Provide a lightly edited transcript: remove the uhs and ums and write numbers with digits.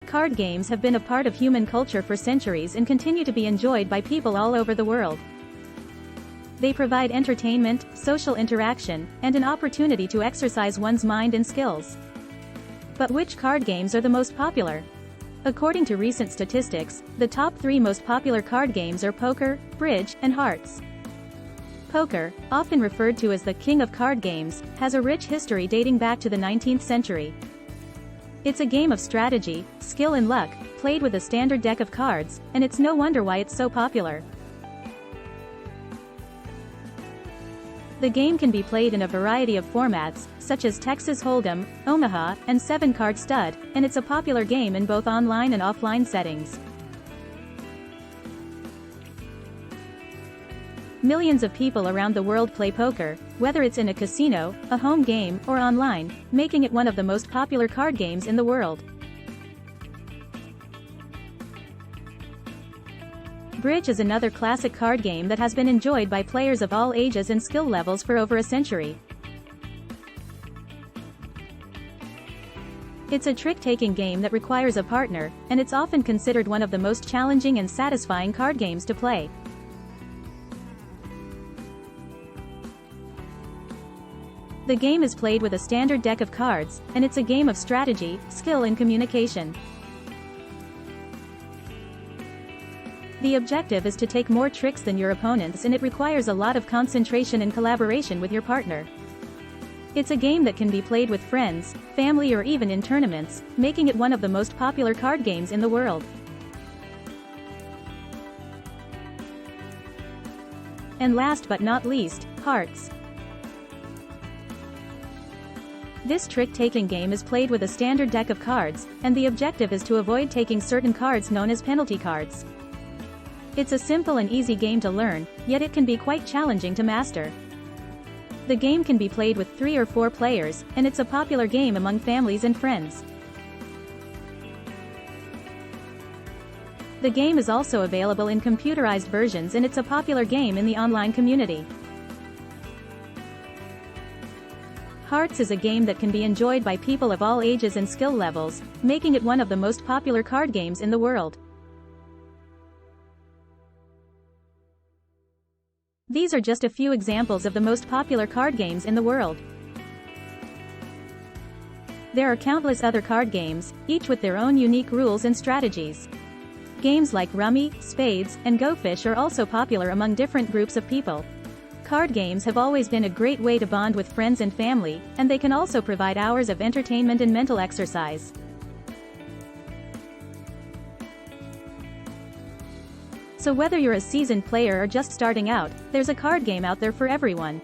Card games have been a part of human culture for centuries and continue to be enjoyed by people all over the world. They provide entertainment, social interaction, and an opportunity to exercise one's mind and skills. But which card games are the most popular? According to recent statistics, the top 3 most popular card games are poker, bridge, and hearts. Poker, often referred to as the king of card games, has a rich history dating back to the 19th century. It's a game of strategy, skill and luck, played with a standard deck of cards, and it's no wonder why it's so popular. The game can be played in a variety of formats, such as Texas Hold'em, Omaha, and 7-card stud, and it's a popular game in both online and offline settings. Millions of people around the world play poker, whether it's in a casino, a home game, or online, making it one of the most popular card games in the world. Bridge is another classic card game that has been enjoyed by players of all ages and skill levels for over a century. It's a trick-taking game that requires a partner, and it's often considered one of the most challenging and satisfying card games to play. The game is played with a standard deck of cards, and it's a game of strategy, skill and communication. The objective is to take more tricks than your opponents, and it requires a lot of concentration and collaboration with your partner. It's a game that can be played with friends, family or even in tournaments, making it one of the most popular card games in the world. And last but not least, hearts. This trick-taking game is played with a standard deck of cards, and the objective is to avoid taking certain cards known as penalty cards. It's a simple and easy game to learn, yet it can be quite challenging to master. The game can be played with 3 or 4 players, and it's a popular game among families and friends. The game is also available in computerized versions, and it's a popular game in the online community. Hearts is a game that can be enjoyed by people of all ages and skill levels, making it one of the most popular card games in the world. These are just a few examples of the most popular card games in the world. There are countless other card games, each with their own unique rules and strategies. Games like Rummy, Spades, and Go Fish are also popular among different groups of people. Card games have always been a great way to bond with friends and family, and they can also provide hours of entertainment and mental exercise. So whether you're a seasoned player or just starting out, there's a card game out there for everyone.